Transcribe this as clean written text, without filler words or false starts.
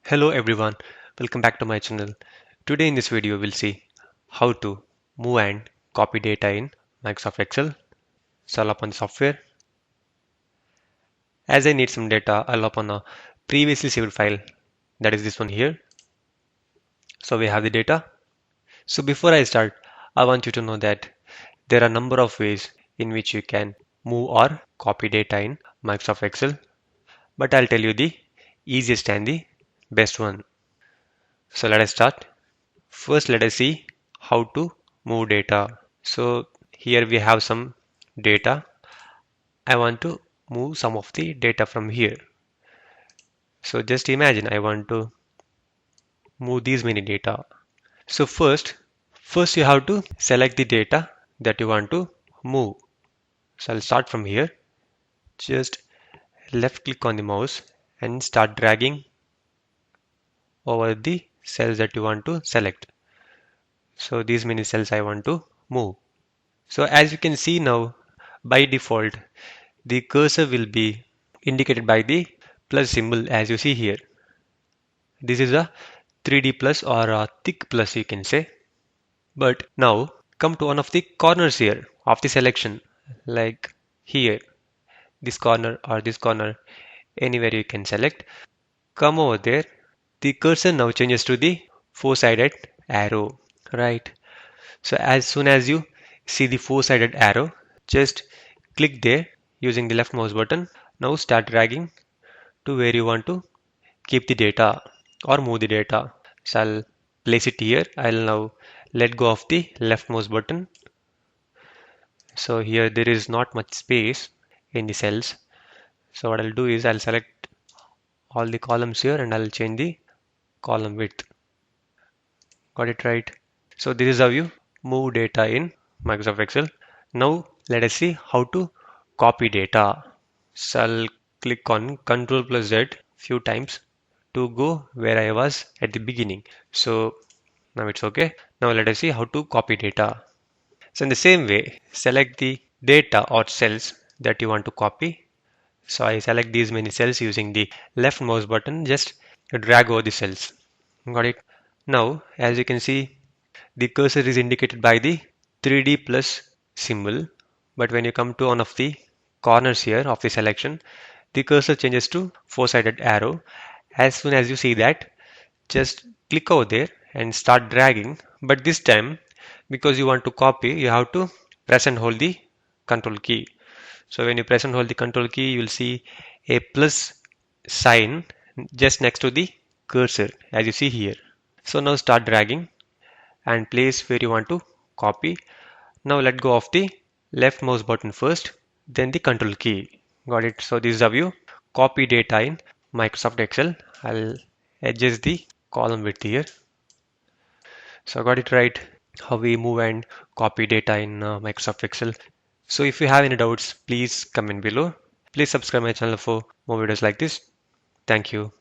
Hello everyone, welcome back to my channel. Today in this video we'll see how to move and copy data in Microsoft Excel. So I'll open the software. As I need some data, I'll open a previously saved file, that is this one here. So we have the data. So before I start, I want you to know that there are a number of ways in which you can move or copy data in Microsoft Excel, but I'll tell you the easiest and the best one. So let us start. First, let us see how to move data. So here we have some data. I want to move some of the data from here. So just imagine I want to move these many data. So first you have to select the data that you want to move. So I'll start from here. Just left click on the mouse and start dragging over the cells that you want to select. So these many cells I want to move. So as you can see now, by default, the cursor will be indicated by the plus symbol as you see here. This is a 3D plus or a thick plus you can say. But now come to one of the corners here of the selection, like here, this corner or this corner, anywhere you can select. Come over there. The cursor now changes to the four-sided arrow, right? So as soon as you see the four-sided arrow, just click there using the left mouse button. Now start dragging to where you want to keep the data or move the data. So I'll place it here. I'll now let go of the left mouse button. So here there is not much space in the cells. So what I'll do is I'll select all the columns here and I'll change the column width. Got it right? So this is how you move data in Microsoft Excel. Now let us see how to copy data. So I'll click on Ctrl plus Z few times to go where I was at the beginning. So now it's okay. Now let us see how to copy data. So in the same way, select the data or cells that you want to copy. So I select these many cells using the left mouse button, just drag over the cells. Got it? Now, as you can see, the cursor is indicated by the 3D plus symbol. But when you come to one of the corners here of the selection, the cursor changes to four-sided arrow. As soon as you see that, just click over there and start dragging. But this time, because you want to copy, you have to press and hold the control key. So when you press and hold the control key, you will see a plus sign just next to the cursor as you see here. So now start dragging and place where you want to copy. Now let go of the left mouse button first, then the control key. Got it? So this is how you copy data in Microsoft Excel. I'll adjust the column width here. So I got it right how we move and copy data in Microsoft Excel. So if you have any doubts, please comment below. Please subscribe my channel for more videos like this. Thank you.